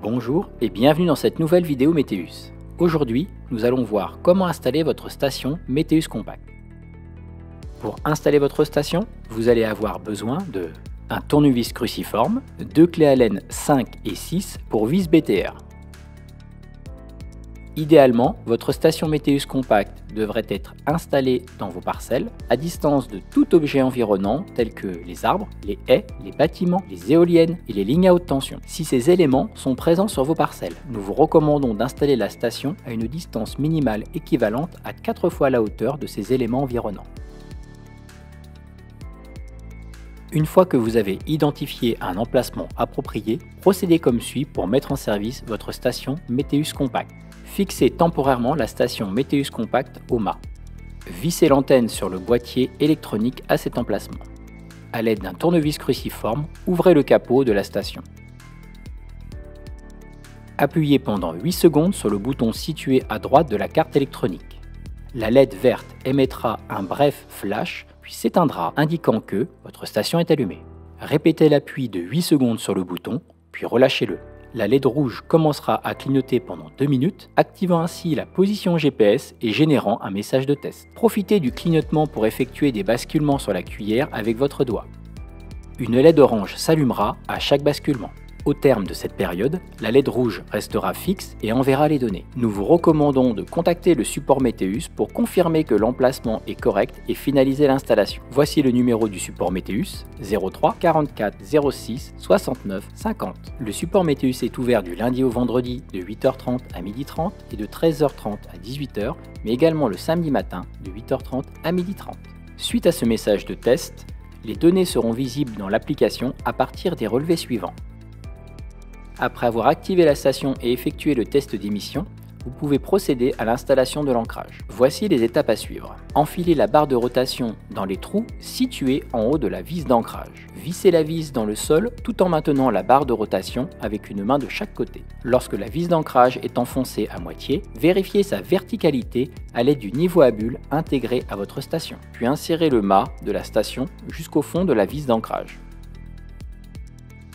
Bonjour et bienvenue dans cette nouvelle vidéo Météus. Aujourd'hui, nous allons voir comment installer votre station Météus Compact. Pour installer votre station, vous allez avoir besoin de un tournevis cruciforme, deux clés Allen 5 et 6 pour vis BTR. Idéalement, votre station Météus Compact devrait être installée dans vos parcelles, à distance de tout objet environnant tel que les arbres, les haies, les bâtiments, les éoliennes et les lignes à haute tension. Si ces éléments sont présents sur vos parcelles, nous vous recommandons d'installer la station à une distance minimale équivalente à 4 fois la hauteur de ces éléments environnants. Une fois que vous avez identifié un emplacement approprié, procédez comme suit pour mettre en service votre station Météus Compact. Fixez temporairement la station Météus Compact au mât. Vissez l'antenne sur le boîtier électronique à cet emplacement. À l'aide d'un tournevis cruciforme, ouvrez le capot de la station. Appuyez pendant 8 secondes sur le bouton situé à droite de la carte électronique. La LED verte émettra un bref flash puis s'éteindra, indiquant que votre station est allumée. Répétez l'appui de 8 secondes sur le bouton, puis relâchez-le. La LED rouge commencera à clignoter pendant 2 minutes, activant ainsi la position GPS et générant un message de test. Profitez du clignotement pour effectuer des basculements sur la cuillère avec votre doigt. Une LED orange s'allumera à chaque basculement. Au terme de cette période, la LED rouge restera fixe et enverra les données. Nous vous recommandons de contacter le support Météus pour confirmer que l'emplacement est correct et finaliser l'installation. Voici le numéro du support Météus, 03 44 06 69 50. Le support Météus est ouvert du lundi au vendredi de 8h30 à 12h30 et de 13h30 à 18h, mais également le samedi matin de 8h30 à 12h30. Suite à ce message de test, les données seront visibles dans l'application à partir des relevés suivants. Après avoir activé la station et effectué le test d'émission, vous pouvez procéder à l'installation de l'ancrage. Voici les étapes à suivre. Enfilez la barre de rotation dans les trous situés en haut de la vis d'ancrage. Vissez la vis dans le sol tout en maintenant la barre de rotation avec une main de chaque côté. Lorsque la vis d'ancrage est enfoncée à moitié, vérifiez sa verticalité à l'aide du niveau à bulles intégré à votre station. Puis insérez le mât de la station jusqu'au fond de la vis d'ancrage.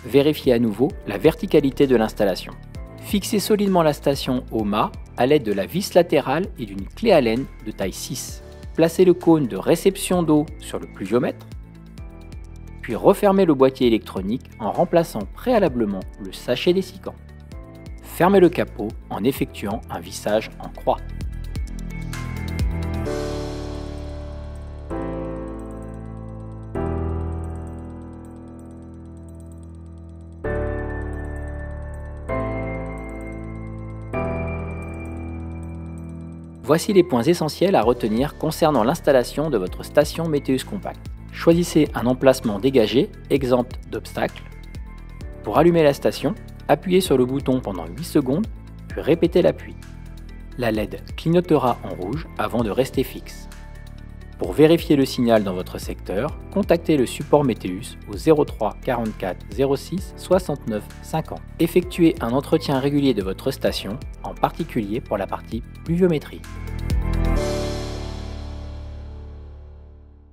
Vérifiez à nouveau la verticalité de l'installation. Fixez solidement la station au mât à l'aide de la vis latérale et d'une clé Allen de taille 6. Placez le cône de réception d'eau sur le pluviomètre, puis refermez le boîtier électronique en remplaçant préalablement le sachet dessicant. Fermez le capot en effectuant un vissage en croix. Voici les points essentiels à retenir concernant l'installation de votre station Météus Compact. Choisissez un emplacement dégagé, exempt d'obstacles. Pour allumer la station, appuyez sur le bouton pendant 8 secondes, puis répétez l'appui. La LED clignotera en rouge avant de rester fixe. Pour vérifier le signal dans votre secteur, contactez le support Météus au 03 44 06 69 50. Effectuez un entretien régulier de votre station, en particulier pour la partie pluviométrie.